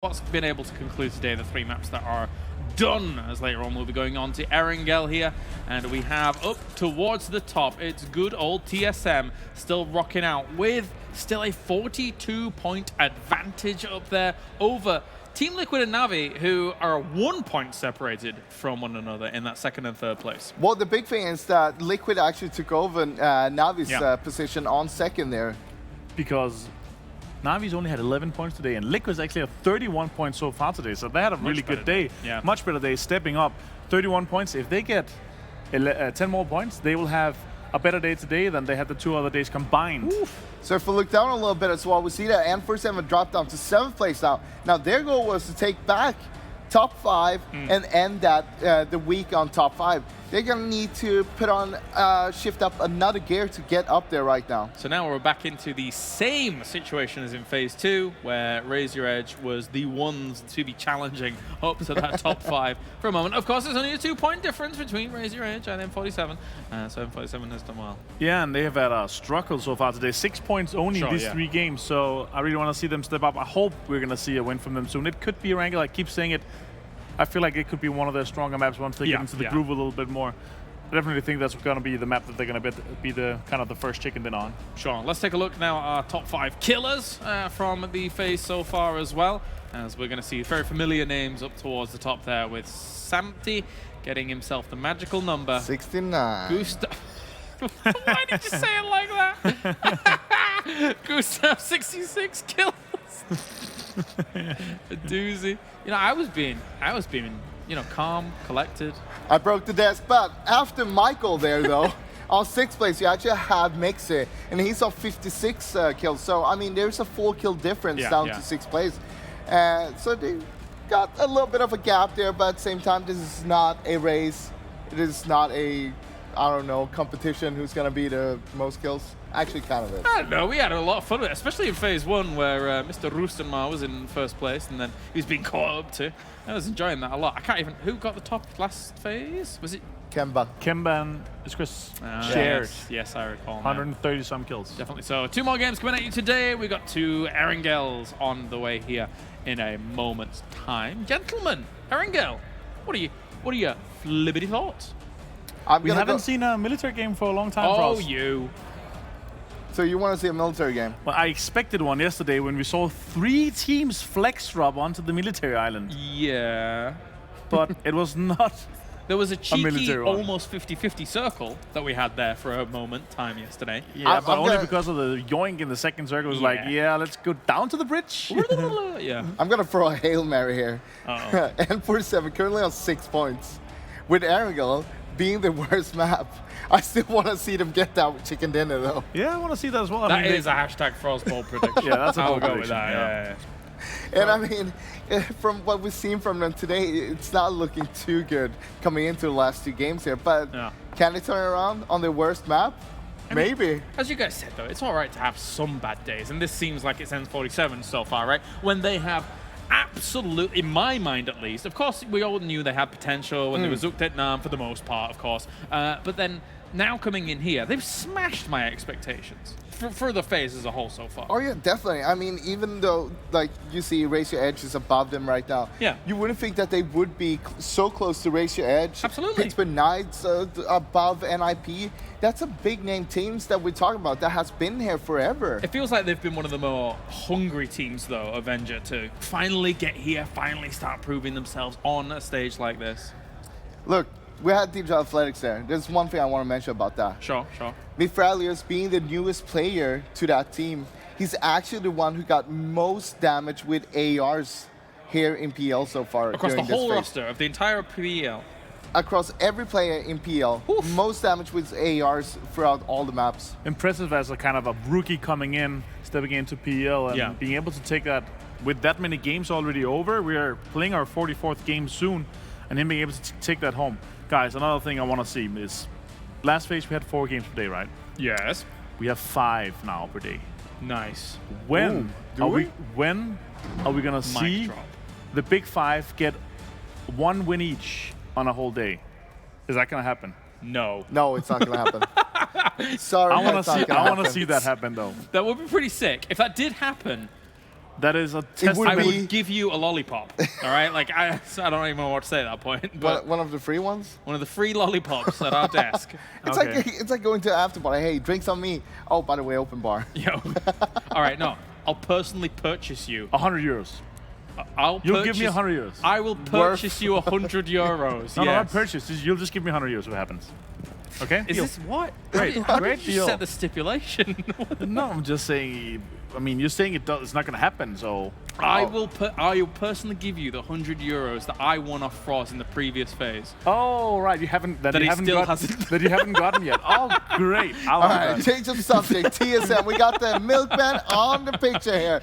What's been able to conclude today, the 3 maps that are done, as later on we'll be going on to Erangel here, and we have up towards the top, it's good old TSM still rocking out with still a 42-point advantage up there over Team Liquid and Navi, who are 1 point separated from one another in that 2nd and 3rd place. Well, the big thing is that Liquid actually took over Navi's position on 2nd there. Because Navi's only had 11 points today, and Liquid's actually have 31 points so far today, so they had a really good day. Yeah. Much better day, stepping up. 31 points. If they get 10 more points, they will have a better day today than they had the 2 other days combined. Oof. So if we look down a little bit as well, we see that N47 dropped down to 7th place now. Now their goal was to take back top 5 and end that the week on top 5. They're gonna need to put on shift up another gear to get up there right now. So now we're back into the same situation as in Phase 2, where Raise Your Edge was the ones to be challenging up to that top 5 for a moment. Of course, there's only a 2-point difference between Raise Your Edge and N47, so N47 has done well. Yeah, and they have had a struggle so far today. 6 points only in these 3 games, so I really want to see them step up. I hope we're gonna see a win from them soon. It could be Erangel, I keep saying it. I feel like it could be one of their stronger maps once they get into the groove a little bit more. I definitely think that's going to be the map that they're going to be the kind of the first chicken din on. Sure. Let's take a look now at our top 5 killers from the phase so far as well, as we're going to see very familiar names up towards the top there, with SIMSY getting himself the magical number 69. Gustav. Why did you say it like that? Gustav 66 kills. A doozy. You know, I was being, you know, calm, collected. I broke the desk, but after Michael there though, on 6th place you actually have mxey, and he's on 56 kills. So I mean, there's a 4 kill difference down to 6th place. So they got a little bit of a gap there, but at the same time, this is not a race. It is not a, I don't know, competition who's gonna be the most kills. Actually, kind of is. I don't know, we had a lot of fun with it, especially in Phase 1, where Mr. Rustanmar was in 1st place, and then he was being caught up to. I was enjoying that a lot. I can't even, who got the top last phase? Was it? Kemba. Kemba and ItzzChrizZ shared. Yes, I recall. 130 some kills. Definitely so. 2 more games coming at you today. We got 2 Erangels on the way here in a moment's time. Gentlemen, Erangel, what are your flibbity thoughts? We haven't seen a military game for a long time for us. You. So you want to see a military game? Well, I expected one yesterday when we saw 3 teams flex drop onto the military island. Yeah. But it was not. There was a cheeky, almost 50-50 circle that we had there for a moment time yesterday. Yeah, but only because of the yoink in the 2nd circle. It was like, yeah, let's go down to the bridge. Yeah. I'm going to throw a Hail Mary here. Uh-oh. N47 currently on 6 points. With Erangel being the worst map, I still want to see them get that chicken dinner though. Yeah, I want to see that as well. That is a hashtag Frostball prediction. Yeah, that's a bold go prediction. with that. Yeah. And I mean, from what we've seen from them today, it's not looking too good coming into the last 2 games here. But can they turn around on their worst map? Maybe. As you guys said though, it's all right to have some bad days, and this seems like it's N47 so far, right? When they have absolutely, in my mind at least, of course we all knew they had potential when they were Zooked at Nam for the most part, of course, but then now coming in here, they've smashed my expectations for the phase as a whole so far. Oh yeah, definitely. I mean, even though like you see Raise Your Edge is above them right now, you wouldn't think that they would be so close to Raise Your Edge. Absolutely. Pittsburgh Knights above NIP. That's a big name teams that we're talking about that has been here forever. It feels like they've been one of the more hungry teams though, Avenger, to finally get here, finally start proving themselves on a stage like this. Look, we had DJ Athletics there. There's one thing I want to mention about that. Sure. Mitraleius being the newest player to that team, he's actually the one who got most damage with ARs here in PL so far. Across the whole roster of the entire PEL. Across every player in PL, most damage with ARs throughout all the maps. Impressive as a kind of a rookie coming in, stepping into PL, and being able to take that with that many games already over. We are playing our 44th game soon, and him being able to take that home. Guys, another thing I want to see is, last phase we had 4 games per day, right? Yes. We have 5 now per day. Nice. When are we gonna see the big 5 get 1 win each on a whole day? Is that gonna happen? No. No, it's not gonna happen. Sorry, I want to see that happen though. That would be pretty sick. If that did happen, That is a would testament. I would give you a lollipop. All right, like I don't even know what to say at that point. But one of the free ones? one of the free lollipops at our desk. It's like going to after bar. Hey, drinks on me. Oh, by the way, open bar. Yo. All right, no, I'll personally purchase you 100 euros. You'll give me 100 euros. I will purchase you 100 euros. No, not purchase. You'll just give me 100 euros. What happens? Okay. Is this what? Great. How Great did you deal. set the stipulation? No, I'm just saying. I mean, you're saying it's not going to happen, so. I will personally give you the 100 euros that I won off Frost in the previous phase. Oh right, you haven't. That you haven't gotten yet. Oh great. All right, change of subject. TSM. We got the milkman on the picture here.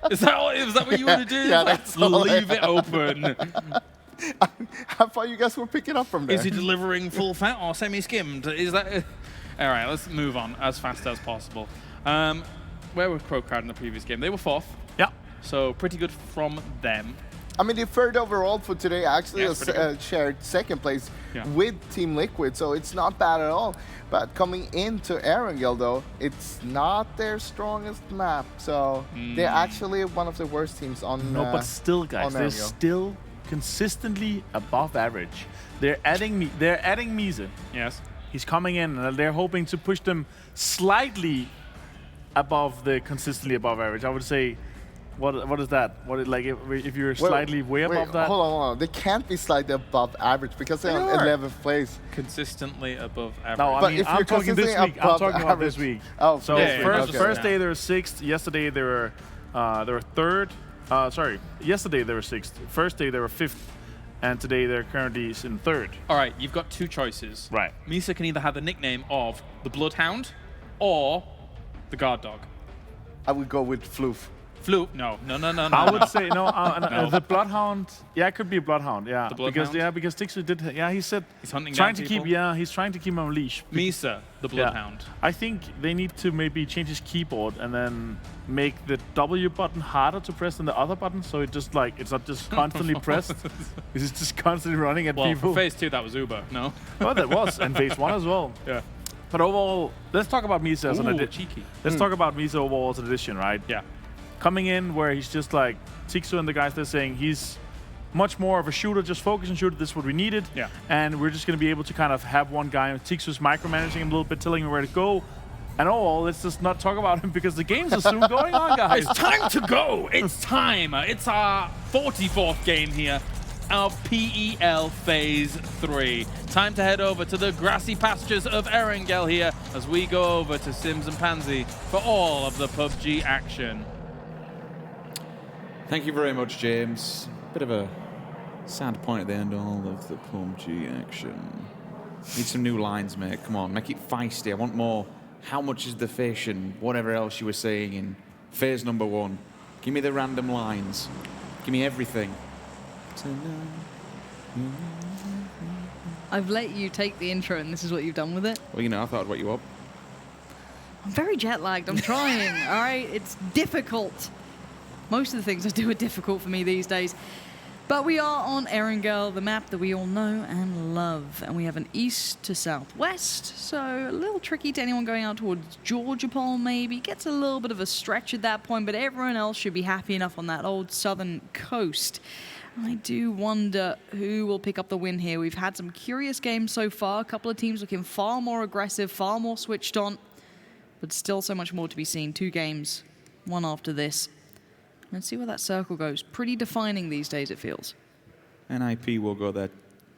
Is that what you want to do? Yeah, Let's that's all leave it open. I thought you guys were picking up from there. Is he delivering full fat or semi-skimmed? Is that? All right, let's move on as fast as possible. Where were CrowCrowd in the previous game? They were 4th. Yeah. So pretty good from them. I mean, the 3rd overall for today actually shared 2nd place with Team Liquid, so it's not bad at all. But coming into Erangel, though, it's not their strongest map, so they're actually one of the worst teams on. No, but still, guys, they're still consistently above average. They're adding Miise. Yes. He's coming in, and they're hoping to push them slightly above the consistently above average. I would say, what is that? If you're slightly way above that? Hold on. They can't be slightly above average because they're on 11th place. Consistently above average. No, I mean, I'm talking this week. I'm talking about this week. Oh, so first day they were 6th. Yesterday they were 3rd. Sorry, yesterday they were 6th. First day they were 5th. And today they're currently in 3rd. All right, you've got 2 choices. Right. Miise can either have the nickname of the Bloodhound or the Guard Dog. I would go with Floof. Floof? No. I would say no. The Bloodhound. Yeah, it could be a Bloodhound. Yeah, the Bloodhound? because Tiikzu did. Yeah, he said he's hunting trying down to people? keep. Yeah, he's trying to keep him on leash. Miise, the Bloodhound. Yeah. I think they need to maybe change his keyboard and then make the W button harder to press than the other button, so it just it's not just constantly pressed. It's just constantly running at people. For phase 2, that was ubah. No. Well, that was, and phase 1 as well. Yeah. But overall, let's talk about Miise as an addition. Cheeky. Let's talk about Miise overall as an addition, right? Yeah. Coming in where he's just like Tiikzu and the guys, they're saying he's much more of a shooter, just focus and shoot. This is what we needed. Yeah. And we're just going to be able to kind of have one guy. Tiikzu's micromanaging him a little bit, telling him where to go. And let's just not talk about him because the games are soon going on, guys. It's time to go. It's time. It's our 44th game here of PEL Phase 3. Time to head over to the grassy pastures of Erangel here as we go over to Sims and Pansy for all of the PUBG action. Thank you very much, James. Bit of a sad point at the end of all of the PUBG action. Need some new lines, mate. Come on, make it feisty. I want more. How much is the fish and whatever else you were saying in phase number 1. Give me the random lines. Give me everything. I've let you take the intro and this is what you've done with it. Well, you know, I thought I'd wake you up. I'm very jet lagged. I'm trying, all right? It's difficult. Most of the things I do are difficult for me these days. But we are on Erangel, the map that we all know and love. And we have an east to southwest, so a little tricky to anyone going out towards Georgia Pole maybe. Gets a little bit of a stretch at that point, but everyone else should be happy enough on that old southern coast. I do wonder who will pick up the win here. We've had some curious games so far. A couple of teams looking far more aggressive, far more switched on, but still so much more to be seen. 2 games, one after this. Let's see where that circle goes. Pretty defining these days, it feels. NIP will go there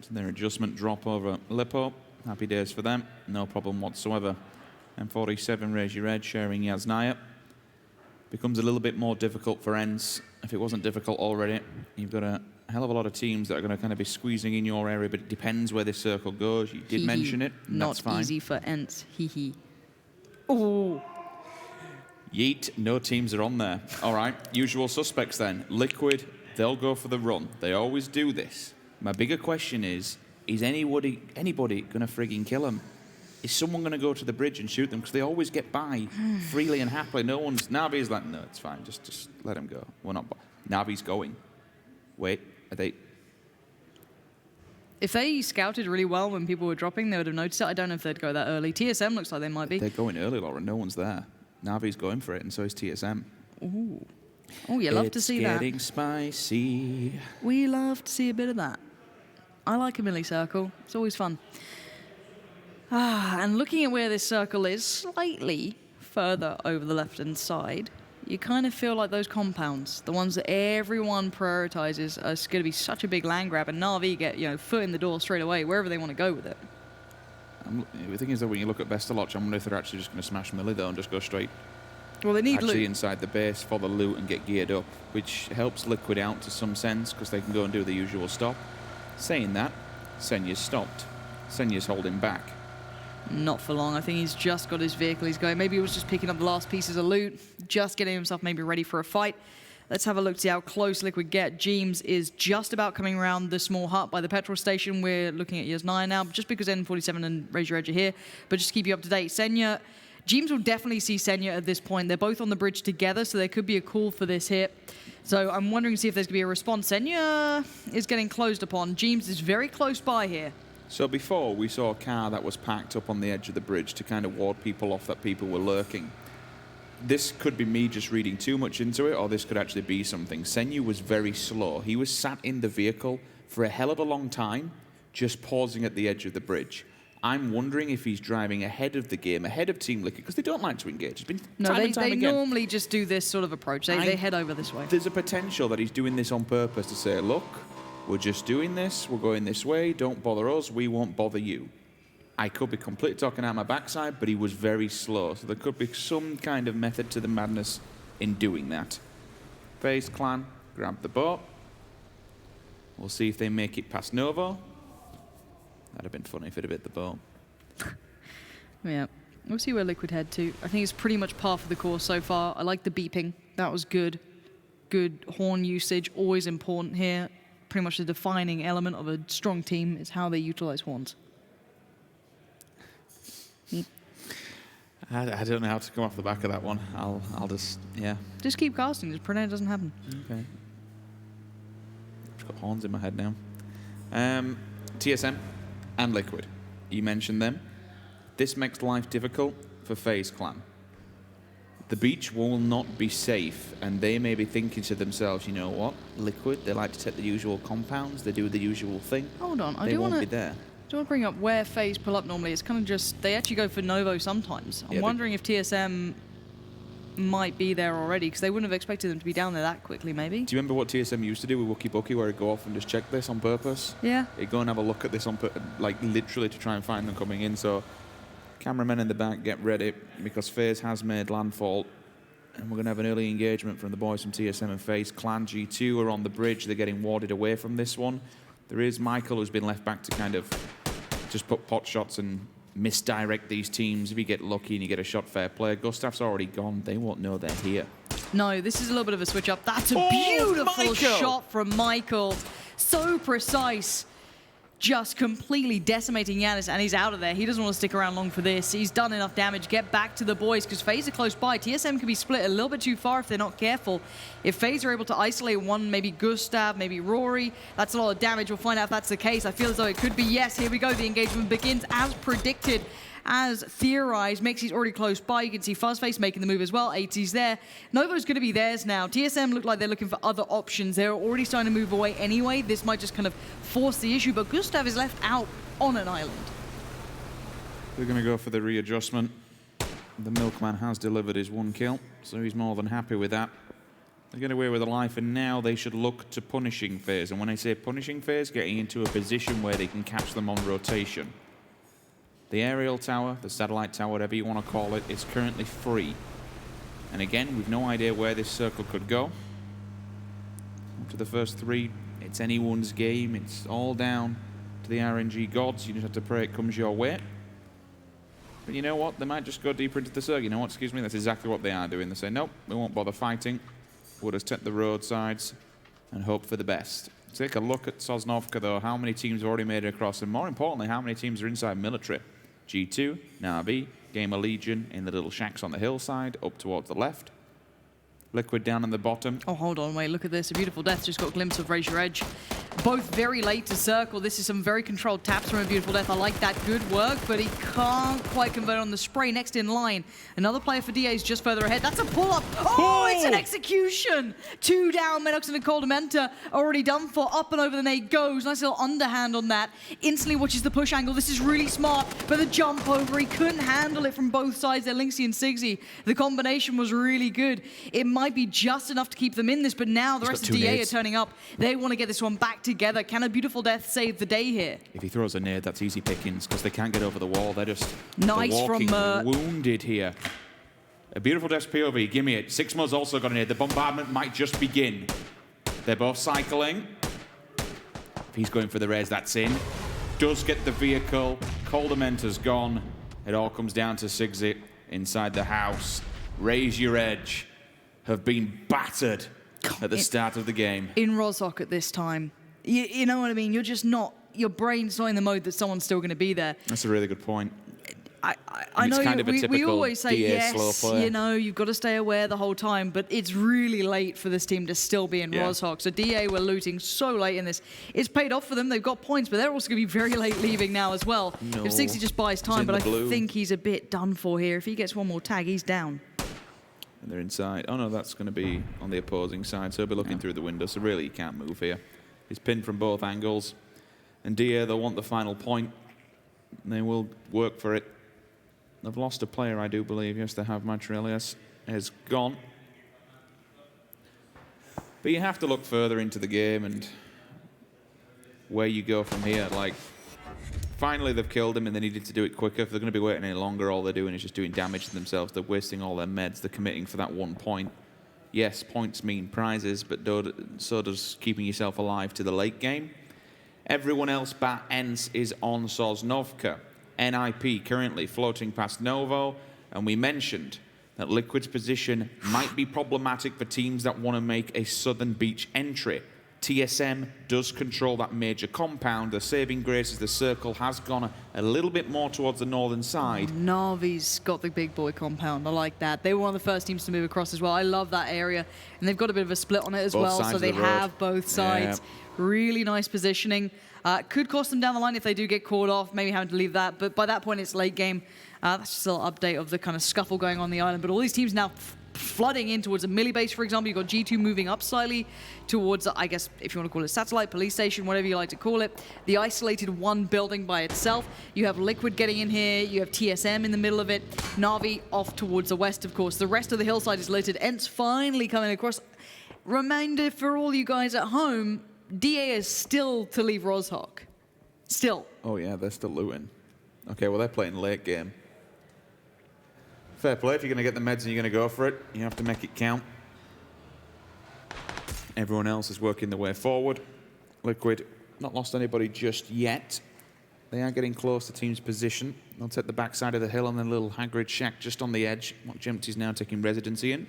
to their adjustment drop over Lippo. Happy days for them. No problem whatsoever. M47, raise your head, sharing Yaznaya. Becomes a little bit more difficult for ENCE. If it wasn't difficult already, you've got a hell of a lot of teams that are going to kind of be squeezing in your area, but it depends where this circle goes. You did mention it, and that's fine. Not easy for ENCE, hee. Oh. Yeet, no teams are on there. All right, usual suspects then. Liquid, they'll go for the run. They always do this. My bigger question is anybody going to frigging kill them? Is someone going to go to the bridge and shoot them? Because they always get by freely and happily. Navi's like, no, it's fine. Just let him go. We're not. Navi's going. Wait, are they? If they scouted really well when people were dropping, they would have noticed it. I don't know if they'd go that early. TSM looks like they might be. They're going early, Laura. No one's there. Navi's going for it, and so is TSM. Ooh. Oh, you love to see that. It's getting spicy. We love to see a bit of that. I like a melee circle. It's always fun. And looking at where this circle is, slightly further over the left-hand side, you kind of feel like those compounds, the ones that everyone prioritizes, are going to be such a big land grab, and Na'Vi get, foot in the door straight away, wherever they want to go with it. The thing is that when you look at Vestalotch, I wonder if they're actually just going to smash melee though and just go straight. Well, they need actually loot. Inside the base for the loot and get geared up, which helps Liquid out to some sense because they can go and do the usual stop. Saying that, Senya's stopped. Senya's holding back. Not for long. I think he's just got his vehicle. He's going. Maybe he was just picking up the last pieces of loot, just getting himself maybe ready for a fight. Let's have a look to see how close Liquid get. Jeems is just about coming around the small hut by the petrol station. We're looking at years 9 now, just because N47 and Raise Your Edge are here. But just to keep you up to date, Senya, Jeems will definitely see Senya at this point. They're both on the bridge together, so there could be a call for this hit. So I'm wondering to see if there's going to be a response. Senya is getting closed upon. Jeems is very close by here. So before, we saw a car that was parked up on the edge of the bridge to kind of ward people off that people were lurking. This could be me just reading too much into it, or this could actually be something. Senyu was very slow. He was sat in the vehicle for a hell of a long time, just pausing at the edge of the bridge. I'm wondering if he's driving ahead of the game, ahead of Team Liquid, because they don't like to engage. It's been no, time and time they again. normally just do this sort of approach. They head over this way. There's a potential that he's doing this on purpose to say, look, we're just doing this, we're going this way, don't bother us, we won't bother you. I could be completely talking out my backside, but he was very slow, so there could be some kind of method to the madness in doing that. FaZe Clan, grab the boat. We'll see if they make it past Novo. That'd have been funny if it had hit the boat. Yeah, we'll see where Liquid head to. I think it's pretty much par for the course so far. I like the beeping, that was good. Good horn usage, always important here. Pretty much the defining element of a strong team is how they utilize horns. I don't know how to come off the back of that one. I'll just, yeah. Just keep casting, just pretend it doesn't happen. Okay. I've got horns in my head now. TSM and Liquid. You mentioned them. This makes life difficult for FaZe Clan. The beach will not be safe, and they may be thinking to themselves, you know what, Liquid, they like to take the usual compounds, they do the usual thing. Hold on, they won't be there. I do want to bring up where FaZe pull up normally. It's kind of just, they actually go for Novo sometimes. I'm wondering if TSM might be there already, because they wouldn't have expected them to be down there that quickly, maybe. Do you remember what TSM used to do with Wookie Bookie, where he'd go off and just check this on purpose? Yeah. He'd go and have a look at this on like literally to try and find them coming in. So cameramen in the back, get ready, because FaZe has made landfall. And we're going to have an early engagement from the boys from TSM and FaZe Clan. G2 are on the bridge. They're getting warded away from this one. There is Michael, who's been left back to kind of just put pot shots and misdirect these teams. If you get lucky and you get a shot, fair play. Gustav's already gone. They won't know they're here. No, this is a little bit of a switch up. That's a beautiful shot from Michael. So precise. Just completely decimating Yannis, and he's out of there. He doesn't want to stick around long for this. He's done enough damage. Get back to the boys, because FaZe are close by. TSM can be split a little bit too far if they're not careful. If FaZe are able to isolate one, maybe Gustav, maybe Rory, that's a lot of damage. We'll find out if that's the case. I feel as though it could be yes. Here we go. The engagement begins as predicted. As theorized, mxey's already close by. You can see Fuzzface making the move as well. Aitzy's there. Novo's going to be theirs now. TSM look like they're looking for other options. They're already starting to move away anyway. This might just kind of force the issue, but Gustav is left out on an island. They're going to go for the readjustment. The Milkman has delivered his 1 kill, so he's more than happy with that. They get away with a life, and now they should look to punishing FaZe. And when I say punishing FaZe, getting into a position where they can catch them on rotation. The aerial tower, the satellite tower, whatever you want to call it, is currently free. And again, we've no idea where this circle could go. Up to the first 3, it's anyone's game. It's all down to the RNG gods. You just have to pray it comes your way. But you know what? They might just go deeper into the circle. You know what? Excuse me, that's exactly what they are doing. They say, nope, we won't bother fighting. We'll just take the roadsides and hope for the best. Take a look at Sosnovka, though. How many teams have already made it across? And more importantly, how many teams are inside military? G2, Na'Vi, GamerLegion in the little shacks on the hillside, up towards the left. Liquid down in the bottom. Oh, hold on, wait, look at this. A beautiful death. Just got a glimpse of Raise Your Edge. both very late to circle. This is some very controlled taps from ABeautflDeath. I like that. Good work, but he can't quite convert on the spray. Next in line, another player for DA is just further ahead. That's a pull-up. Oh, it's an execution. 2 down. miikaz and a Coldamenta already done for. Up and over the nade goes. Nice little underhand on that. Instantly watches the push angle. This is really smart, but the jump over, he couldn't handle it from both sides there. lynxzey and SIGZY, the combination was really good. It might be just enough to keep them in this, but now the rest of DA are turning up. They want to get this one back together. Can ABeautflDeath save the day here? If he throws a nade, that's easy pickings because they can't get over the wall. They're just nice from wounded here. ABeautflDeath's POV, give me it. Sixmo's also got a nade. The bombardment might just begin. They're both cycling. If he's going for the res, that's in. Does get the vehicle. Coldamenta's gone. It all comes down to SIGZY inside the house. Raise your edge. Have been battered at the start of the game. In RozHawk at this time. You know what I mean? You're just not, your brain's not in the mode that someone's still going to be there. That's a really good point. I know kind of we always say, DA slow yes, player. you know, you've got to stay aware the whole time, but it's really late for this team to still be in RozHawk. So DA were looting so late in this. It's paid off for them. They've got points, but they're also going to be very late leaving now as well. No. If SIGZY just buys time, but I think he's a bit done for here. If he gets one more tag, he's down. And they're inside. Oh no, that's going to be on the opposing side, so he'll be looking through the window, so really he can't move here. He's pinned from both angles. And DA, they'll want the final point. And they will work for it. They've lost a player, I do believe. Yes, they have. Mitraleius is gone. But you have to look further into the game and where you go from here. Like, finally they've killed him and they needed to do it quicker. If they're going to be waiting any longer, all they're doing is just doing damage to themselves. They're wasting all their meds. They're committing for that 1 point. Yes, points mean prizes, but so does keeping yourself alive to the late game. Everyone else but ENCE is on Sosnovka. NIP currently floating past Novo, and we mentioned that Liquid's position might be problematic for teams that want to make a southern beach entry. TSM does control that major compound. The saving grace is the circle has gone a little bit more towards the northern side. Navi's got the big boy compound. I like that. They were one of the first teams to move across as well. I love that area. And they've got a bit of a split on it as well, so they have both sides. Yeah. Really nice positioning. Could cost them down the line if they do get caught off, maybe having to leave that. But by that point, it's late game. That's just a little update of the kind of scuffle going on the island. But all these teams now flooding in towards a milli base, for example. You've got G2 moving up slightly towards, I guess, if you want to call it satellite, police station, whatever you like to call it. The isolated one building by itself. You have Liquid getting in here. You have TSM in the middle of it. Na'Vi off towards the west, of course. The rest of the hillside is littered. ENCE finally coming across. Reminder for all you guys at home, DA is still to leave RozHawk. Still. Oh yeah, they're still looting. Okay, well they're playing late game. Fair play, if you're going to get the meds and you're going to go for it, you have to make it count. Everyone else is working their way forward. Liquid, not lost anybody just yet. They are getting close to team's position. They'll take the backside of the hill and then a little Hagrid shack just on the edge. Empty's now taking residency in.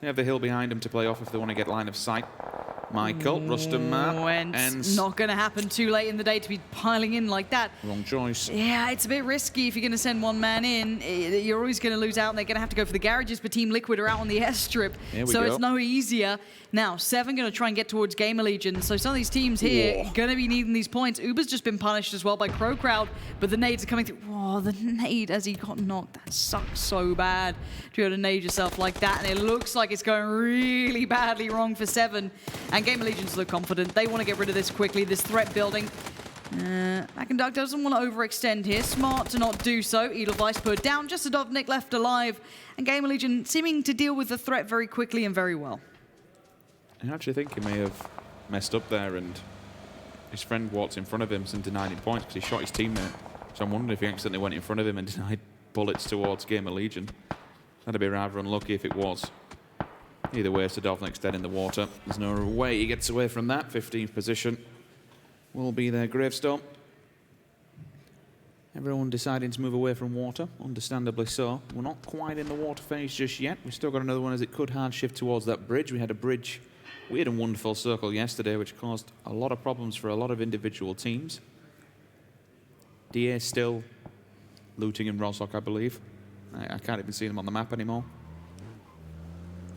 They have the hill behind them to play off if they want to get line of sight. Michael, Rustanmar, and not going to happen too late in the day to be piling in like that. Wrong choice. Yeah, it's a bit risky if you're going to send one man in. You're always going to lose out, and they're going to have to go for the garages, but Team Liquid are out on the airstrip, so it's no easier. Now, 7 going to try and get towards GamerLegion, so some of these teams here are going to be needing these points. ubah's just been punished as well by CrowCrowd, but the nades are coming through. Whoa, the nade as he got knocked. That sucks so bad to be able to nade yourself like that, and it looks like it's going really badly wrong for 7. And GamerLegion's look confident. They want to get rid of this quickly, this threat building. McIntyre doesn't want to overextend here. Smart to not do so. Edelweiss put down. Just a Dovnik left alive. And GamerLegion seeming to deal with the threat very quickly and very well. I actually think he may have messed up there and his friend walked in front of him and denied him points because he shot his teammate. So I'm wondering if he accidentally went in front of him and denied bullets towards GamerLegion. That'd be rather unlucky if it was. Either way, Sadovnik's dead in the water. There's no way he gets away from that. 15th position will be their gravestone. Everyone deciding to move away from water, understandably so. We're not quite in the water phase just yet. We've still got another one as it could hard shift towards that bridge. We had a bridge, weird and wonderful circle yesterday, which caused a lot of problems for a lot of individual teams. DA still looting in RozHawk, I believe. I can't even see them on the map anymore.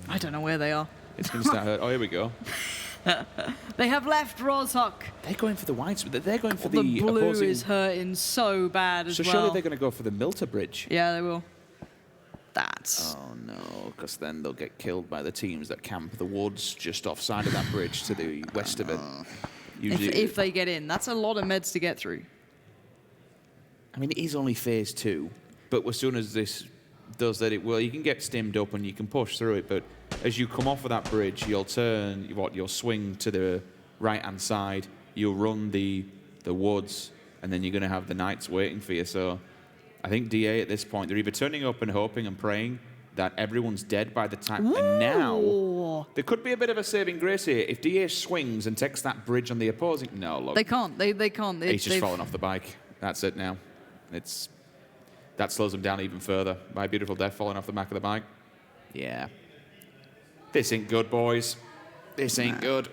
I don't know where they are. It's going to start hurt. Oh, here we go. They have left Rozhok. They're going for the whites. They're going for The the blue opposing. is hurting so bad as So well. surely they're going to go for the Milter bridge. Yeah, they will. That's... Oh no, because then they'll get killed by the teams that camp the woods just offside of that bridge to the west of it. If they get in, that's a lot of meds to get through. I mean, it is only phase 2, but as soon as this does that, well, you can get stimmed up and you can push through it, but as you come off of that bridge, you'll turn, you'll swing to the right-hand side, you'll run the woods, and then you're going to have the knights waiting for you. So I think DA at this point, they're either turning up and hoping and praying that everyone's dead by the time. Ooh. And now, there could be a bit of a saving grace here. If DA swings and takes that bridge on the opposing... No, look. They can't. They can't. He's just fallen off the bike. That's it now. That slows him down even further. IBeautflDeath falling off the back of the bike. Yeah. This ain't good, boys. This ain't good.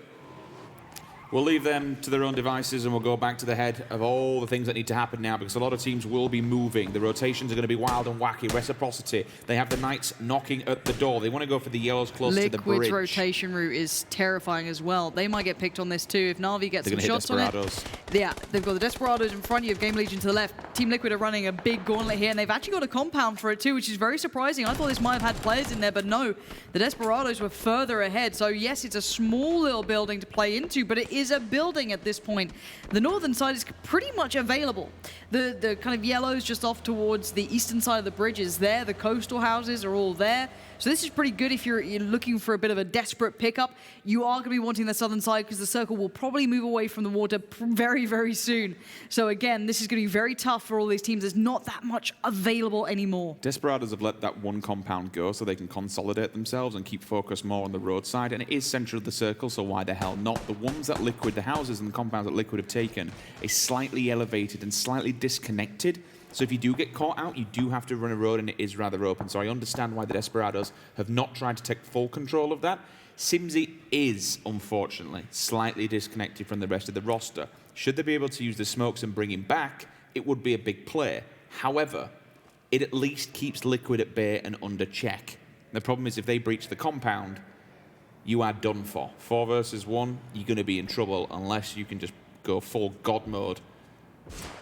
We'll leave them to their own devices and we'll go back to the head of all the things that need to happen now, because a lot of teams will be moving. The rotations are going to be wild and wacky. Reciprocity. They have the knights knocking at the door. They want to go for the yellows close to the bridge. Liquid's rotation route is terrifying as well. They might get picked on this too. If Na'Vi gets some shots on it. Yeah, they've got the Desperados in front. You have GamerLegion to the left. Team Liquid are running a big gauntlet here, and they've actually got a compound for it too, which is very surprising. I thought this might have had players in there, but no. The Desperados were further ahead. So yes, it's a small little building to play into, but it is a building at this point. The northern side is pretty much available. The kind of yellows just off towards the eastern side of the bridge is there. The coastal houses are all there. So this is pretty good if you're looking for a bit of a desperate pickup. You are going to be wanting the southern side because the circle will probably move away from the water very, very soon. So again, this is going to be very tough for all these teams. There's not that much available anymore. Desperados have let that one compound go so they can consolidate themselves and keep focus more on the roadside. And it is central of the circle, so why the hell not? The ones that Liquid, the houses and the compounds that Liquid have taken is slightly elevated and slightly disconnected. So if you do get caught out, you do have to run a road, and it is rather open. So I understand why the Desperados have not tried to take full control of that. SIMSY is, unfortunately, slightly disconnected from the rest of the roster. Should they be able to use the smokes and bring him back, it would be a big play. However, it at least keeps Liquid at bay and under check. The problem is if they breach the compound, you are done for. 4 versus 1, you're going to be in trouble unless you can just go full God mode.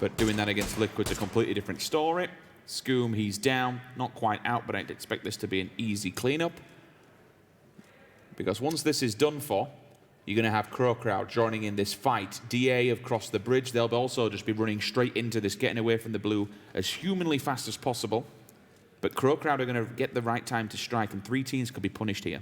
But doing that against Liquid's a completely different story. Scoom, he's down. Not quite out, but I'd expect this to be an easy cleanup. Because once this is done for, you're going to have CrowCrowd joining in this fight. DA have crossed the bridge. They'll also just be running straight into this, getting away from the blue as humanly fast as possible. But CrowCrowd are going to get the right time to strike, and 3 teams could be punished here.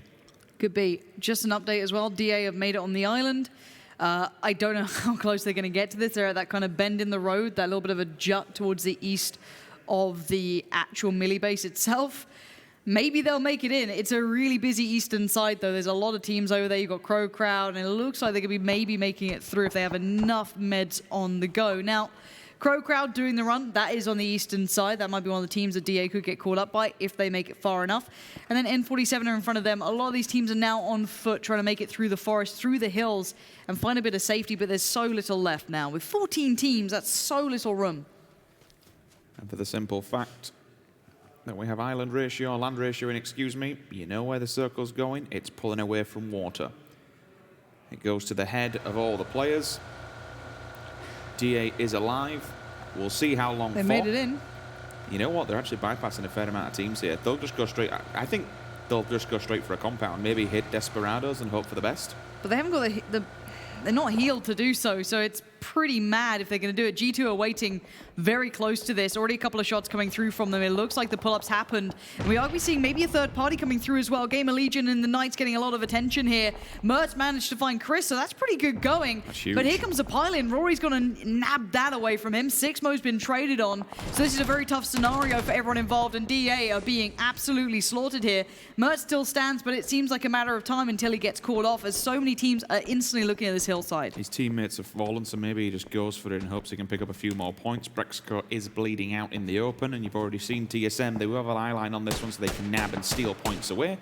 Could be. Just an update as well. DA have made it on the island. I don't know how close they're going to get to this. They're at that kind of bend in the road, that little bit of a jut towards the east of the actual melee base itself. Maybe they'll make it in. It's a really busy eastern side, though. There's a lot of teams over there. You've got CrowCrowd, and it looks like they could be maybe making it through if they have enough meds on the go. Now, CrowCrowd doing the run, that is on the eastern side. That might be one of the teams that DA could get caught up by if they make it far enough. And then N47 are in front of them. A lot of these teams are now on foot trying to make it through the forest, through the hills, and find a bit of safety, but there's so little left now. With 14 teams, that's so little room. And for the simple fact that we have island ratio, land ratio in, excuse me, you know where the circle's going? It's pulling away from water. It goes to the head of all the players. DA is alive. We'll see how long They made it in. You know what? They're actually bypassing a fair amount of teams here. They'll just go straight. I think they'll just go straight for a compound. Maybe hit Desperados and hope for the best. But they haven't got they're not healed to do so, so it's pretty mad if they're going to do it. G2 are waiting very close to this. Already a couple of shots coming through from them. It looks like the pull-ups happened. And we are seeing maybe a third party coming through as well. GamerLegion and the Knights getting a lot of attention here. Mertz managed to find ChrizZ, so that's pretty good going. That's huge. But here comes the pile-in. Rory's going to nab that away from him. Sixmo's been traded on. So this is a very tough scenario for everyone involved, and DA are being absolutely slaughtered here. Mertz still stands, but it seems like a matter of time until he gets called off, as so many teams are instantly looking at this hillside. His teammates have fallen, so maybe he just goes for it and hopes he can pick up a few more points. Braexco is bleeding out in the open, and you've already seen TSM. They will have an eye line on this one so they can nab and steal points away.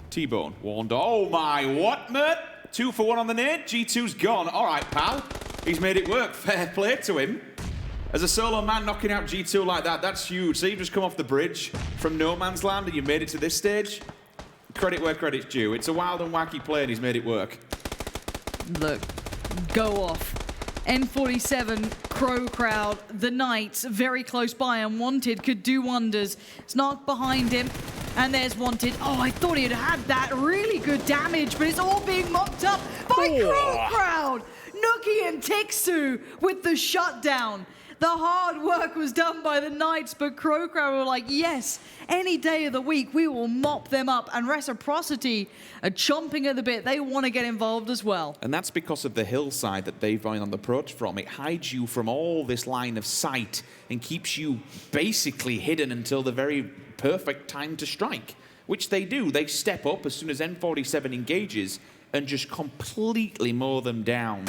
T-Bone warned. Oh my, what, Mert? 2 for 1 on the nade. G2's gone. All right, pal. He's made it work. Fair play to him. As a solo man knocking out G2 like that, that's huge. So you've just come off the bridge from no man's land and you've made it to this stage. Credit where credit's due. It's a wild and wacky play and he's made it work. Look, go off. N47, CrowCrowd, the Knights, very close by, and Wanted could do wonders. Snark behind him, and there's Wanted. Oh, I thought he'd had that really good damage, but it's all being mopped up by CrowCrowd. NOOKIE and Tiikzu with the shutdown. The hard work was done by the Knights, but CrowCrowd were like, yes, any day of the week, we will mop them up. And Reciprocity are chomping at the bit. They want to get involved as well. And that's because of the hillside that they've gone on the approach from. It hides you from all this line of sight and keeps you basically hidden until the very perfect time to strike, which they do. They step up as soon as N47 engages and just completely mow them down.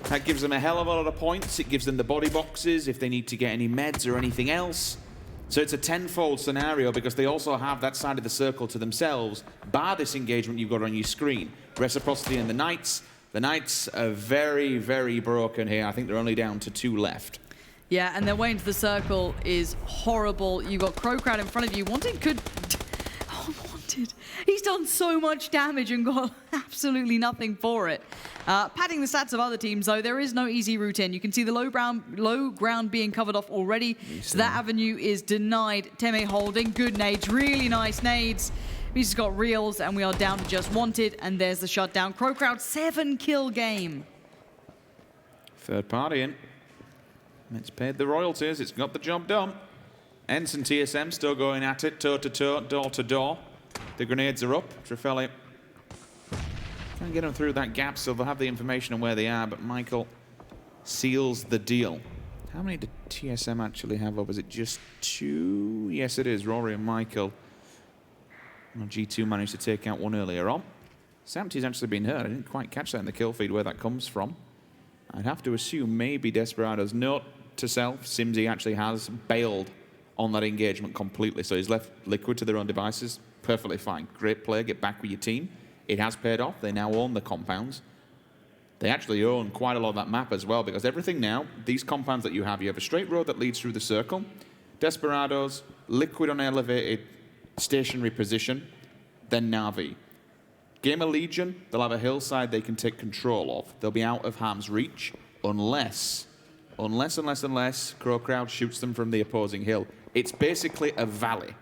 That gives them a hell of a lot of points. It gives them the body boxes if they need to get any meds or anything else. So it's a tenfold scenario because they also have that side of the circle to themselves, bar this engagement you've got on your screen. Reciprocity and the Knights. The Knights are very, very broken here. I think they're only down to 2 left. Yeah, and their way into the circle is horrible. You've got CrowCrowd in front of you. Wanted could... Oh, Wanted. He's done so much damage and got absolutely nothing for it. Padding the stats of other teams, though, there is no easy route in. You can see the low ground being covered off already, so that avenue is denied. TomiL holding, good nades, really nice nades. He's got reels, and we are down to just Wanted, and there's the shutdown. CrowCrowd 7-kill game. Third party in. It's paid the royalties. It's got the job done. ENCE and TSM still going at it, toe-to-toe, door-to-door. The grenades are up. TRYFFELI trying to get them through that gap so they'll have the information on where they are, but Michael seals the deal. How many did TSM actually have up? Is it just 2? Yes, it is. Rory and Michael. Well, G2 managed to take out one earlier on. SIMSY's actually been hurt. I didn't quite catch that in the kill feed where that comes from. I'd have to assume maybe Desperado's note to self. SIMSY actually has bailed on that engagement completely, so he's left Liquid to their own devices. Perfectly fine. Great play. Get back with your team. It has paid off. They now own the compounds. They actually own quite a lot of that map as well, because everything now, these compounds that you have a straight road that leads through the circle, Desperados, Liquid on elevated stationary position, then Na'Vi. GamerLegion, they'll have a hillside they can take control of. They'll be out of harm's reach unless CrowCrowd shoots them from the opposing hill. It's basically a valley.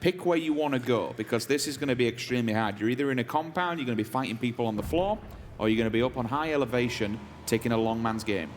Pick where you want to go, because this is going to be extremely hard. You're either in a compound, you're going to be fighting people on the floor, or you're going to be up on high elevation, taking a long man's game.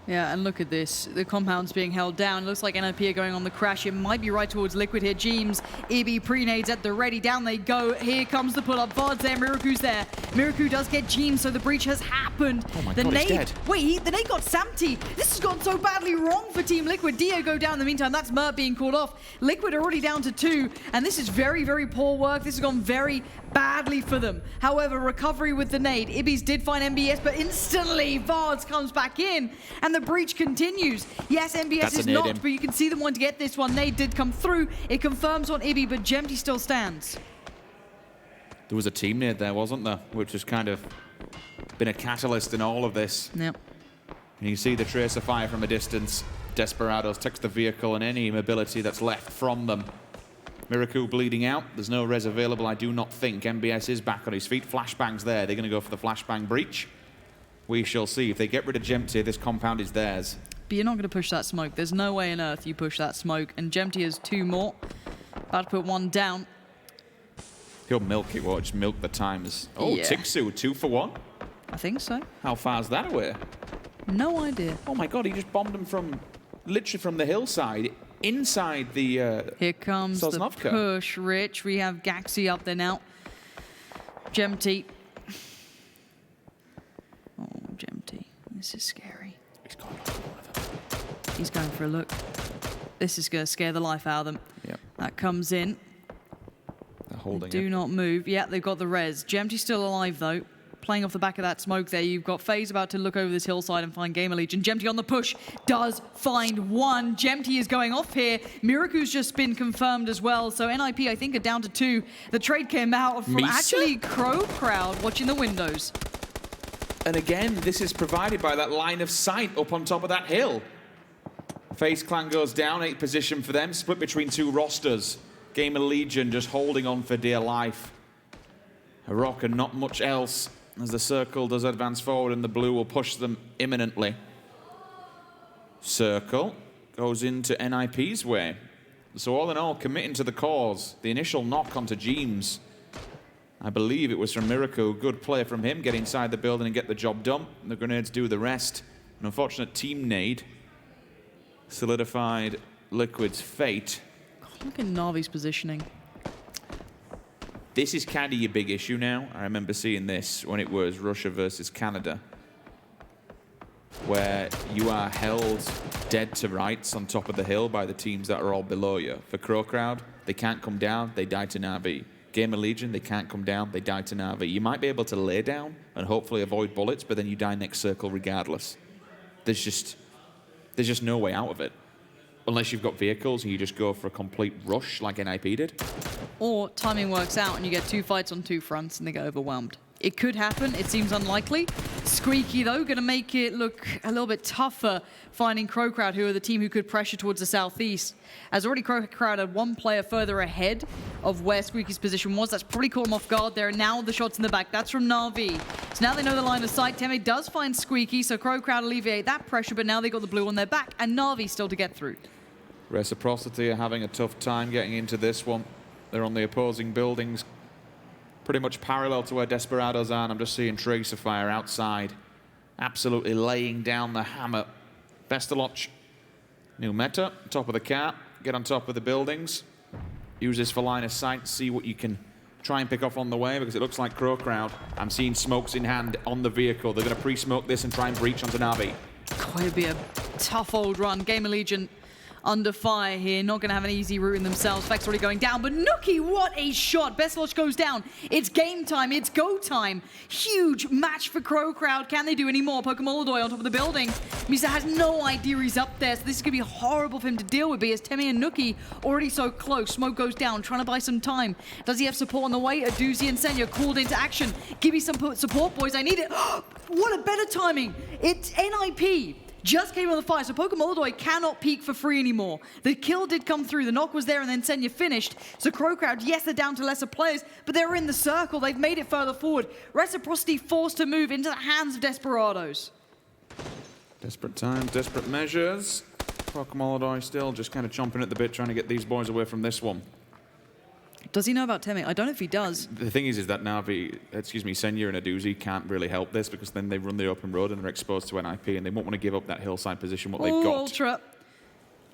Yeah, and look at this. The compound's being held down. Looks like NOP are going on the crash. It might be right towards Liquid here. Jeems, EB pre-nades at the ready. Down they go. Here comes the pull-up. Vard's there. Miraku's there. Miraku does get Jeems, so the breach has happened. Oh my God, he's dead. Wait, the nade got SIMSY. This has gone so badly wrong for Team Liquid. Dio go down in the meantime. That's Mert being called off. Liquid are already down to 2, and this is very, very poor work. This has gone very badly for them. However, recovery with the nade. Ibis did find MBS, but instantly Vards comes back in, and the breach continues. Yes, MBS is knocked, but you can see them want to get this one. Nade did come through. It confirms on Ibby, but Jempty still stands. There was a team nade there, wasn't there? Which has kind of been a catalyst in all of this. Yep. And you see the tracer fire from a distance. Desperados takes the vehicle and any mobility that's left from them. Miraku bleeding out. There's no res available, I do not think. MBS is back on his feet. Flashbang's there. They're going to go for the flashbang breach. We shall see. If they get rid of Jempty, this compound is theirs. But you're not going to push that smoke. There's no way on earth you push that smoke. And Jempty has 2 more. About to put 1 down. He'll milk it. Watch, milk the times. Oh, yeah. Tiikzu, 2 for 1? I think so. How far is that away? No idea. Oh my God, he just bombed him from, literally from the hillside, inside the Here comes Sosnovka. The push, Rich. We have Gaxi up there now. Jempty. Oh, Jempty. This is scary. He's going for one of them. He's going for a look. This is going to scare the life out of them. Yep. That comes in. They're holding it. Do not move. Yeah, they've got the res. Jempty's still alive, though. Playing off the back of that smoke there. You've got FaZe about to look over this hillside and find GamerLegion. Jempty on the push does find 1. Jempty is going off here. Miraku's just been confirmed as well. So NIP, I think, are down to 2. The trade came out from actually CrowCrowd watching the windows. And again, this is provided by that line of sight up on top of that hill. FaZe Clan goes down, 8th position for them, split between 2 rosters. GamerLegion just holding on for dear life. A rock and not much else. as the circle does advance forward and the blue will push them imminently. Circle goes into NIP's way. So all in all, committing to the cause. The initial knock onto Jeems, I believe it was from Miracle. Good play from him, get inside the building and get the job done. The grenades do the rest. An unfortunate team nade solidified Liquid's fate. Look at Na'Vi's positioning. This is kind of your big issue now. I remember seeing this when it was Russia versus Canada, where you are held dead to rights on top of the hill by the teams that are all below you. For CrowCrowd, they can't come down, they die to Na'Vi. GamerLegion, they can't come down, they die to Na'Vi. You might be able to lay down and hopefully avoid bullets, but then you die next circle regardless. There's just no way out of it. Unless you've got vehicles and you just go for a complete rush like NIP did. Or timing works out and you get 2 fights on 2 fronts and they get overwhelmed. It could happen. It seems unlikely. SKUIJKE, though, going to make it look a little bit tougher finding CrowCrowd, who are the team who could pressure towards the southeast. As already CrowCrowd had 1 player further ahead of where SKUIJKE's position was. That's probably caught him off guard there. And now the shots in the back. That's from Na'Vi. So now they know the line of sight. TomiL does find SKUIJKE, so CrowCrowd alleviate that pressure, but now they got the blue on their back, and Na'Vi still to get through. Reciprocity are having a tough time getting into this one. They're on the opposing buildings, pretty much parallel to where Desperados are, and I'm just seeing Tracer Fire outside, absolutely laying down the hammer. Bestelotch, new meta, top of the car, get on top of the buildings, use this for line of sight, see what you can try and pick off on the way, because it looks like CrowCrowd. I'm seeing smokes in hand on the vehicle. They're going to pre-smoke this and try and breach onto Na'Vi. Going to be a tough old run. GamerLegion under fire here, not going to have an easy route in themselves. Feck's already going down, but NOOKIE, what a shot. Bestelotch goes down. It's game time. It's go time. Huge match for CrowCrowd. Can they do any more? PokeMolodoy on top of the building. Misa has no idea he's up there, so this is going to be horrible for him to deal with, as TomiL and NOOKIE already so close. Smoke goes down, trying to buy some time. Does he have support on the way? Aduzi and Senya called into action. Give me some support, boys. I need it. What a better timing. It's NIP. Just came on the fire, so PokeMolodoy cannot peek for free anymore. The kill did come through, the knock was there, and then Senya finished. So CrowCrowd, yes, they're down to lesser players, but they're in the circle. They've made it further forward. Reciprocity forced to move into the hands of Desperados. Desperate times, desperate measures. PokeMolodoy still just kind of chomping at the bit, trying to get these boys away from this one. Does he know about TomiL? I don't know if he does. The thing is that Na'Vi, Senya and Aduzi can't really help this, because then they run the open road and they're exposed to NIP, and they won't want to give up that hillside position what they've got. Ultra.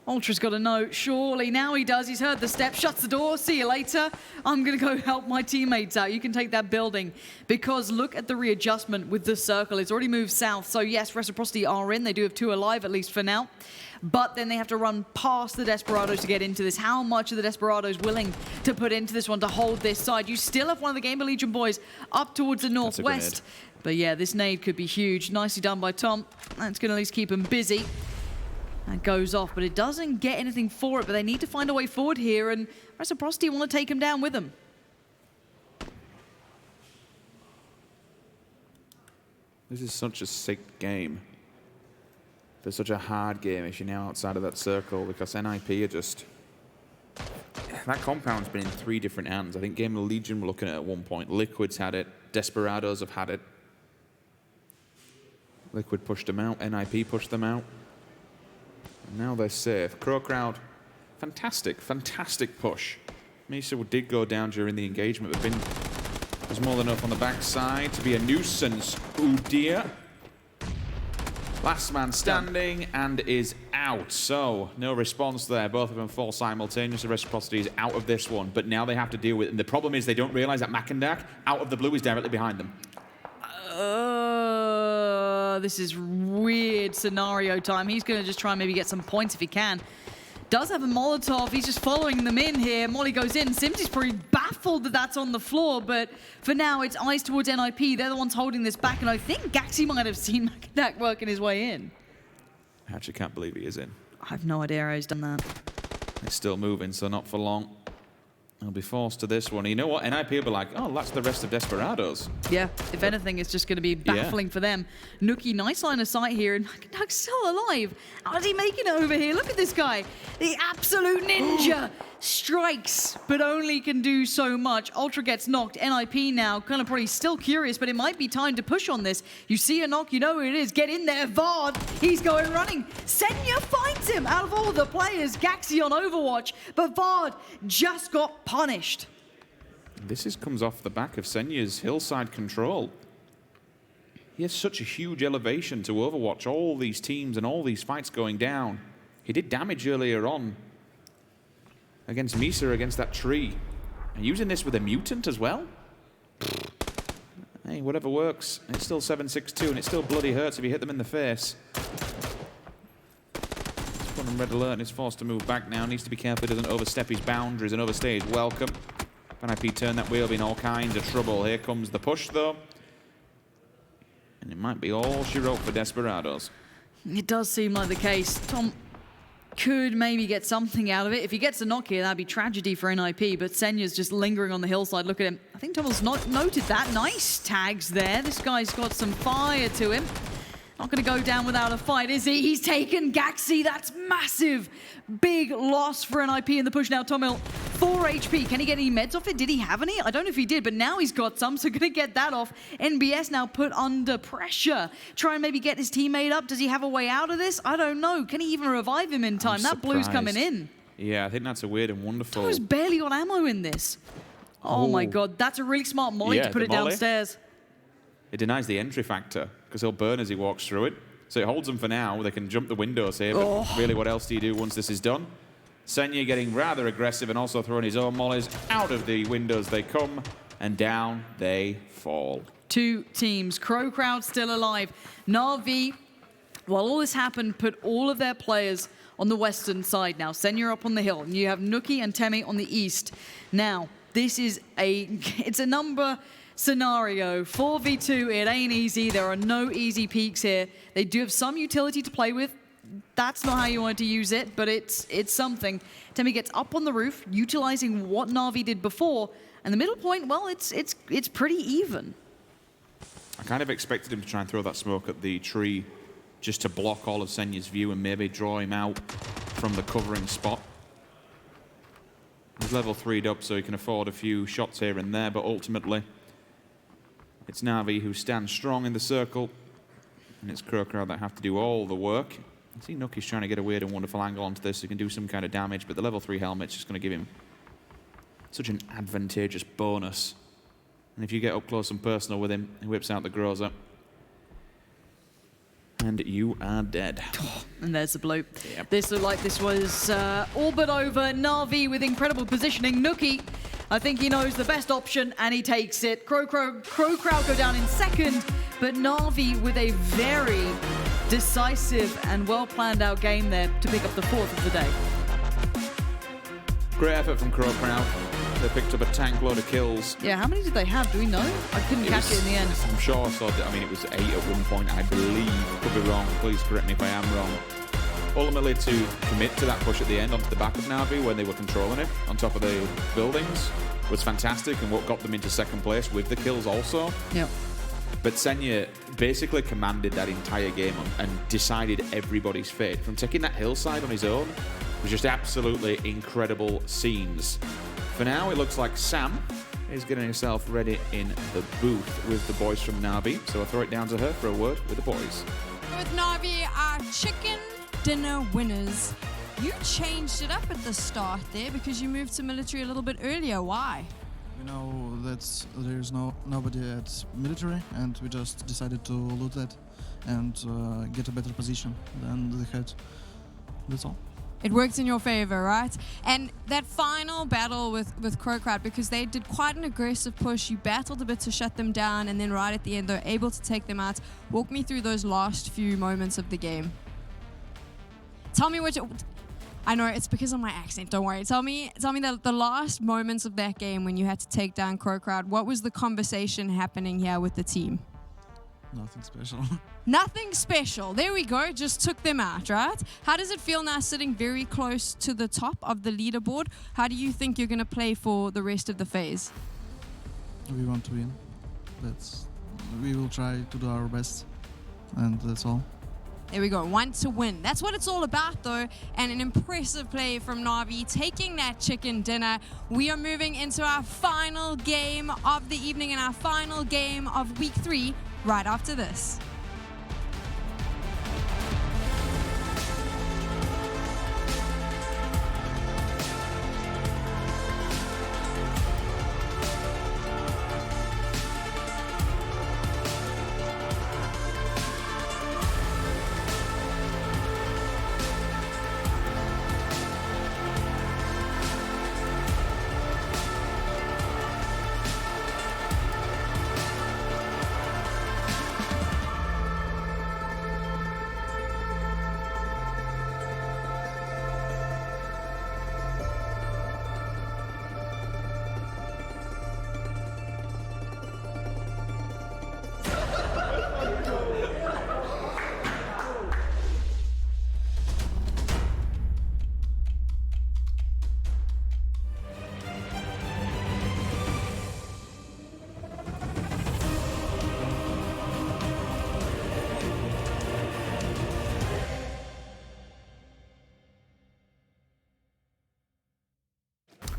Ultra's got a note, surely. Now he does. He's heard the step, shuts the door. See you later. I'm going to go help my teammates out. You can take that building. Because look at the readjustment with the circle. It's already moved south. So yes, Reciprocity are in. They do have 2 alive, at least for now. But then they have to run past the Desperados to get into this. How much are the Desperados willing to put into this one to hold this side? You still have one of the GamerLegion boys up towards the northwest. But yeah, this nade could be huge. Nicely done by Tom. That's going to at least keep him busy. That goes off, but it doesn't get anything for it. But they need to find a way forward here, and Reciprocity want to take him down with them. This is such a sick game. It's such a hard game if you're now outside of that circle, because NIP are just... That compound's been in 3 different hands. I think GamerLegion were looking at one point. Liquid's had it. Desperados have had it. Liquid pushed them out. NIP pushed them out. And now they're safe. CrowCrowd, fantastic, fantastic push. Misa did go down during the engagement, but there's more than enough on the backside to be a nuisance. Oh dear. Last man standing and is out. So no response there. Both of them fall simultaneously. Reciprocity is out of this one, but now they have to deal with it. And the problem is they don't realize that miikaz out of the blue is directly behind them. This is weird scenario time. He's going to just try and maybe get some points if he can. Does have a Molotov. He's just following them in here. Molly goes in. SIMSY's pretty baffled that that's on the floor, but for now, it's eyes towards NIP. They're the ones holding this back, and I think Gaxi might have seen miikaz working his way in. I actually can't believe he is in. I have no idea how he's done that. It's still moving, so not for long. He'll be forced to this one. You know what? NIP will be like, oh, that's the rest of Desperados. Yeah, if anything, it's just going to be baffling for them. NOOKIE, nice line of sight here, and miikaz's still alive. How is he making it over here? Look at this guy. The absolute ninja. strikes, but only can do so much. Ultra gets knocked. NIP now, kind of probably still curious, but it might be time to push on this. You see a knock, you know who it is. Get in there, Vard. He's going running. Senya finds him out of all the players. Gaxi on Overwatch, but Vard just got punished. This comes off the back of Senya's hillside control. He has such a huge elevation to overwatch all these teams and all these fights going down. He did damage earlier on against Misa, against that tree. And using this with a mutant as well? Hey, whatever works. It's still 7-6-2 and it still bloody hurts if you hit them in the face. He's put on red alert and is forced to move back now. Needs to be careful he doesn't overstep his boundaries and overstay his welcome. NIP turn that wheel, be in all kinds of trouble. Here comes the push though. And it might be all she wrote for Desperados. It does seem like the case. Tom could maybe get something out of it. If he gets a knock here, that'd be tragedy for NIP, but Senya's just lingering on the hillside. Look at him. I think TomiL's not noted that. Nice tags there. This guy's got some fire to him. Not going to go down without a fight, is he? He's taken Gaxi. That's massive. Big loss for NIP in the push now. TomiL, 4 HP. Can he get any meds off it? Did he have any? I don't know if he did, but now he's got some, so going to get that off. NBS now put under pressure. Try and maybe get his teammate up. Does he have a way out of this? I don't know. Can he even revive him in time? That blue's coming in. Yeah, I think that's a weird and wonderful. There's barely got ammo in this. Oh my god, that's a really smart molly to put it downstairs. It denies the entry factor, because he'll burn as he walks through it. So it holds them for now. They can jump the windows here, but really what else do you do once this is done? Senya getting rather aggressive and also throwing his own mollies. Out of the windows they come, and down they fall. 2 teams. CrowCrowd still alive. Na'Vi, while all this happened, put all of their players on the western side now. Senya up on the hill, and you have NOOKIE and Temi on the east. Now, this is it's a number scenario. 4v2, it ain't easy. There are no easy peaks here. They do have some utility to play with. That's not how you wanted to use it, but it's something. Temi gets up on the roof, utilizing what Na'Vi did before, and the middle point, well, it's pretty even. I kind of expected him to try and throw that smoke at the tree just to block all of Senya's view and maybe draw him out from the covering spot. He's level 3'd up, so he can afford a few shots here and there, but ultimately it's Na'Vi who stands strong in the circle, and it's CrowCrowd that have to do all the work. I see NOOKIE's trying to get a weird and wonderful angle onto this. He can do some kind of damage, but the level 3 helmet's just going to give him such an advantageous bonus. And if you get up close and personal with him, he whips out the Groza. And you are dead. And there's the blow. Yep. This looked like this was all but over. Na'Vi with incredible positioning. NOOKIE, I think he knows the best option, and he takes it. CrowCrowd go down in second, but Na'Vi with a very decisive and well-planned out game there to pick up the 4th of the day. Great effort from CrowCrowd. They picked up a tank load of kills. Yeah, how many did they have? Do we know? I couldn't catch it in the end. I'm sure I saw it. I mean, it was 8 at one point, I believe. Could be wrong. Please correct me if I am wrong. Ultimately, to commit to that push at the end onto the back of Na'Vi when they were controlling it on top of the buildings was fantastic, and what got them into second place with the kills also. Yep. But Senya basically commanded that entire game and decided everybody's fate. From taking that hillside on his own, it was just absolutely incredible scenes. For now, it looks like Sam is getting herself ready in the booth with the boys from Na'Vi. So I'll throw it down to her for a word with the boys. With Na'Vi, our chicken dinner winners. You changed it up at the start there because you moved to military a little bit earlier. Why? We know that there's nobody at military, and we just decided to loot that and get a better position than they had. That's all. It worked in your favor, right? And that final battle with CrowCrowd, because they did quite an aggressive push, you battled a bit to shut them down, and then right at the end, they're able to take them out. Walk me through those last few moments of the game. Tell me what I know it's because of my accent, don't worry. Tell me the last moments of that game when you had to take down CrowCrowd. What was the conversation happening here with the team? Nothing special. Nothing special. There we go. Just took them out, right? How does it feel now sitting very close to the top of the leaderboard? How do you think you're going to play for the rest of the phase? We want to win. We will try to do our best, and that's all. There we go, want to win. That's what it's all about though, and an impressive play from Na'Vi, taking that chicken dinner. We are moving into our final game of the evening and our final game of week 3 right after this.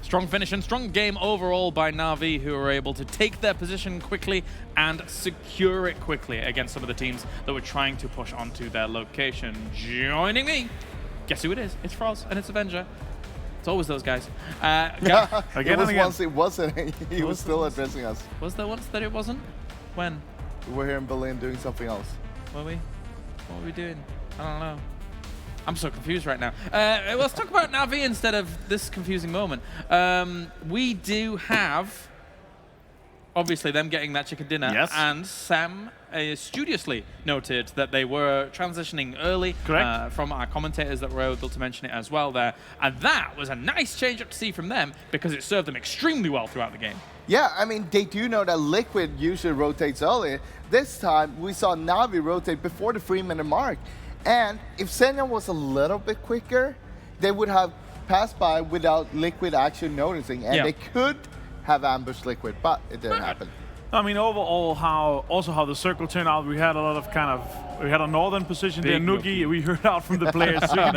Strong finish and strong game overall by Na'Vi, who were able to take their position quickly and secure it quickly against some of the teams that were trying to push onto their location. Joining me, guess who it is? It's Froz and it's Avenger. It's always those guys. It was once it wasn't. He was still addressing us. Was there once that it wasn't? When? We were here in Berlin doing something else. Were we? What were we doing? I don't know. I'm so confused right now. Let's talk about Na'Vi instead of this confusing moment. We do have, obviously, them getting that chicken dinner. Yes. And Sam studiously noted that they were transitioning early. Correct. From our commentators that were able to mention it as well there. And that was a nice change up to see from them because it served them extremely well throughout the game. Yeah, I mean, they do know that Liquid usually rotates early. This time, we saw Na'Vi rotate before the 3-minute mark. And if Senna was a little bit quicker, they would have passed by without Liquid actually noticing. And they could have ambushed Liquid, but it didn't happen. I mean, overall, how the circle turned out, we had a lot of we had a northern position there. NOOKIE, we heard out from the players. So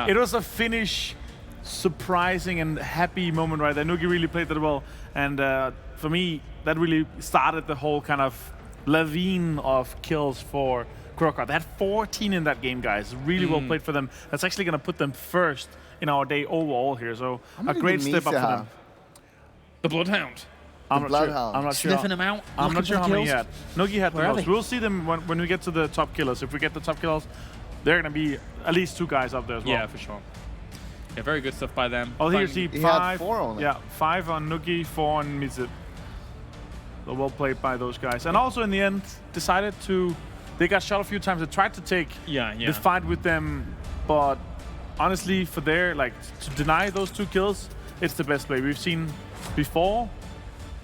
it was a Finnish, surprising and happy moment right there. NOOKIE really played that well. And for me, that really started the whole kind of lawine of kills for CrowCrowd. They had 14 in that game, guys. Really well played for them. That's actually going to put them first in our day overall here. So a great step up for them. The Bloodhound. I'm not sure. Sniffing them out. I'm not sure how many he had. NOOKIE had the Where are most. they? We'll see them when we get to the top killers. If we get the top killers, they're going to be at least 2 guys up there as well. Yeah, for sure. Yeah, very good stuff by them. Oh, here you see He 5. had 4 only. Yeah, 5 on NOOKIE, 4 on miikaz. So well played by those guys. And also in the end, decided to. They got shot a few times. They tried to take the fight with them, but honestly, for their to deny those 2 kills, it's the best play. We've seen before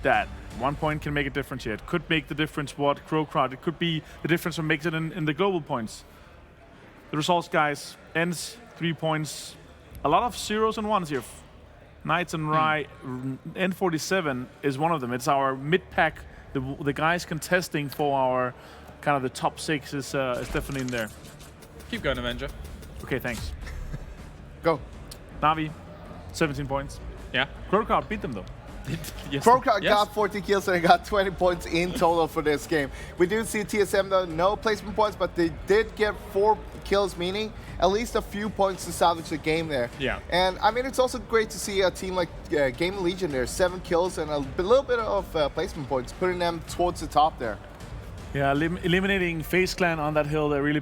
that 1 point can make a difference here. It could make the difference what CrowCrowd. It could be the difference what makes it in the global points. The results, guys. ENCE 3 points. A lot of 0s and 1s here. Knights and Rye. N47 is one of them. It's our mid-pack. The guys contesting for our kind of the top 6 is definitely in there. Keep going, Avenger. Okay, thanks. Go. Na'Vi, 17 points. Yeah. CrowCrowd beat them though. Yes. CrowCrowd got 14 kills and got 20 points in total for this game. We do see TSM though, no placement points, but they did get 4 kills, meaning at least a few points to salvage the game there. Yeah. And I mean, it's also great to see a team like GamerLegion there, 7 kills and a little bit of placement points, putting them towards the top there. Yeah, eliminating FaZe Clan on that hill, that really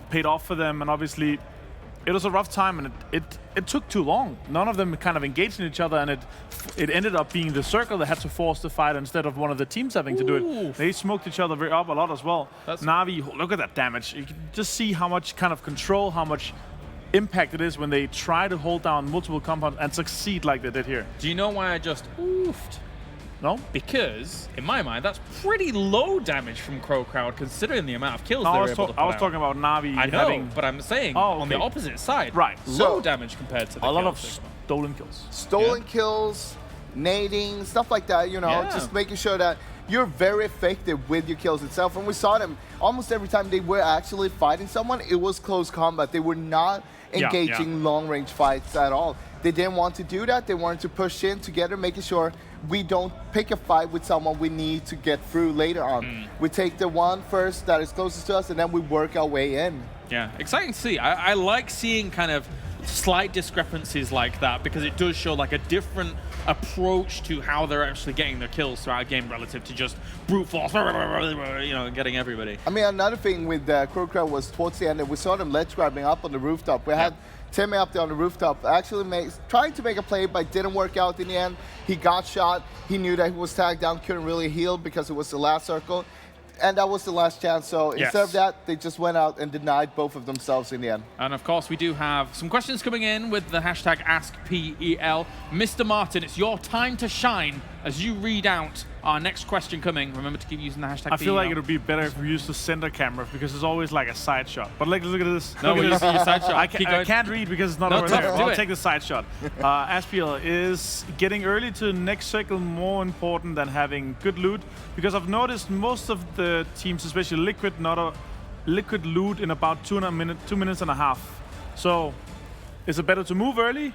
paid off for them, and obviously it was a rough time, and it took too long. None of them kind of engaged in each other, and it ended up being the circle that had to force the fight instead of one of the teams having to do it. They smoked each other up a lot as well. Na'Vi, look at that damage. You can just see how much kind of control, how much impact it is when they try to hold down multiple compounds and succeed like they did here. Do you know why I just oofed? No? Because, in my mind, that's pretty low damage from CrowCrowd considering the amount of kills they were able to put I was out. talking about Na'Vi I know, having... but I'm saying on the opposite side. Right. Low damage compared to the a lot of kills. stolen kills. Stolen kills, nading, stuff like that, you know, just making sure that you're very effective with your kills itself. And we saw them almost every time they were actually fighting someone, it was close combat. They were not engaging long-range fights at all. They didn't want to do that. They wanted to push in together, making sure we don't pick a fight with someone we need to get through later on. We take the one first that is closest to us, and then we work our way in. Yeah, exciting to see. I like seeing kind of slight discrepancies like that, because it does show like a different approach to how they're actually getting their kills throughout a game relative to just brute force, you know, getting everybody. I mean, another thing with CrowCrowd was towards the end, we saw them ledge grabbing up on the rooftop. We had Timmy up there on the rooftop, actually trying to make a play, but didn't work out in the end. He got shot. He knew that he was tagged down, couldn't really heal because it was the last circle. And that was the last chance, so instead of that, they just went out and denied both of themselves in the end. And of course, we do have some questions coming in with the hashtag AskPEL. Mr. Martin, it's your time to shine as you read out our next question coming. Remember to keep using the hashtag I feel PEL. like it would be better if we used the center camera, because it's always like a side shot. But like, look at this. No, we're using your side shot. I can't read because it's not over there. Do I'll it. take the side shot. AskPEL, is getting early to the next circle more important than having good loot? Because I've noticed most of the teams, especially Liquid, Liquid loot in about 2 minutes and a half. So, is it better to move early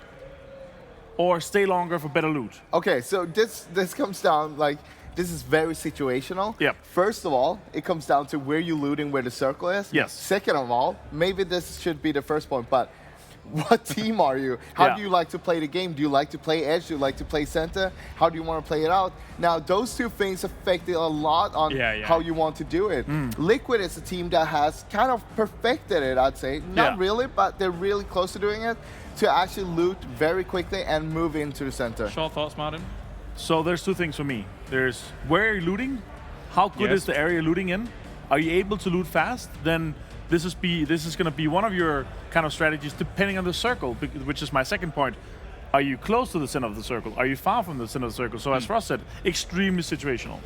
or stay longer for better loot? Okay, so this comes down, like, this is very situational. Yep. First of all, it comes down to where you're looting, where the circle is. Yes. Second of all, maybe this should be the first point, but what team are you? How do you like to play the game? Do you like to play edge? Do you like to play center? How do you want to play it out? Now, those two things affect it a lot on how you want to do it. Liquid is a team that has kind of perfected it, I'd say. Not really, but they're really close to doing it, to actually loot very quickly and move into the center. Short thoughts, Martin? So there's two things for me. There's where are you looting? How good is the area you're looting in? Are you able to loot fast? Then this is going to be one of your kind of strategies depending on the circle, which is my second point. Are you close to the center of the circle? Are you far from the center of the circle? So as Ross said, extremely situational.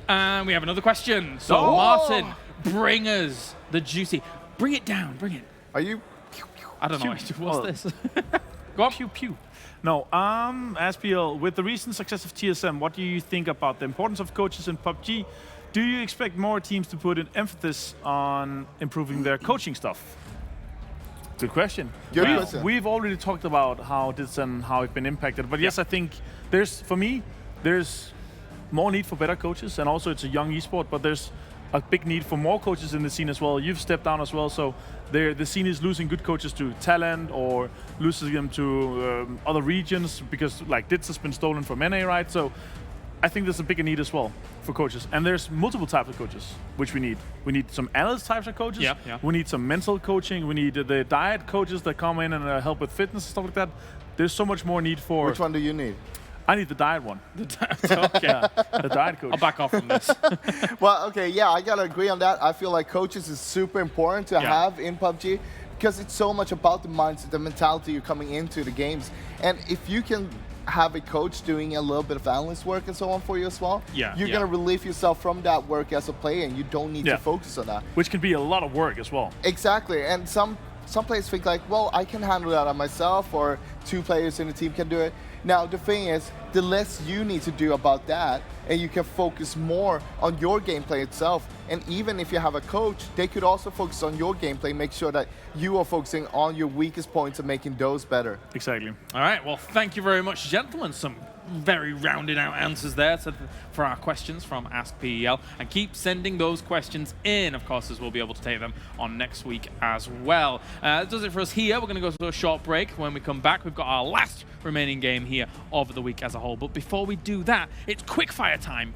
And we have another question. So Martin, bring us the juicy. Bring it down, bring it. Are you? I don't know. What's this? Go on. Pew pew. No, AskPEL, with the recent success of TSM, what do you think about the importance of coaches in PUBG? Do you expect more teams to put an emphasis on improving their coaching stuff? Good question. We've already talked about how this and how it's been impacted, but yes, I think for me, there's more need for better coaches, and also it's a young esport, but there's a big need for more coaches in the scene as well. You've stepped down as well, so the scene is losing good coaches to talent or losing them to other regions, because like DITZ has been stolen from NA, right? So I think there's a bigger need as well for coaches, and there's multiple types of coaches which we need. We need some analyst types of coaches. We need some mental coaching. We need the diet coaches that come in and help with fitness and stuff like that. There's so much more need for. Which one do you need? I need the diet one. The diet coach. I'll back off from this. Well, okay, yeah, I gotta agree on that. I feel like coaches is super important to have in PUBG, because it's so much about the mindset, the mentality you're coming into the games. And if you can have a coach doing a little bit of analyst work and so on for you as well, you're gonna relieve yourself from that work as a player, and you don't need to focus on that. Which can be a lot of work as well. Exactly, and some players think like, well, I can handle that on myself, or 2 players in the team can do it. Now, the thing is, the less you need to do about that, and you can focus more on your gameplay itself. And even if you have a coach, they could also focus on your gameplay, make sure that you are focusing on your weakest points and making those better. Exactly. All right, well, thank you very much, gentlemen. Some very rounded out answers there for our questions from AskPEL. And keep sending those questions in, of course, as we'll be able to take them on next week as well. That does it for us here. We're going to go to a short break. When we come back, we've got our last remaining game here of the week as a whole. But before we do that, it's quickfire time.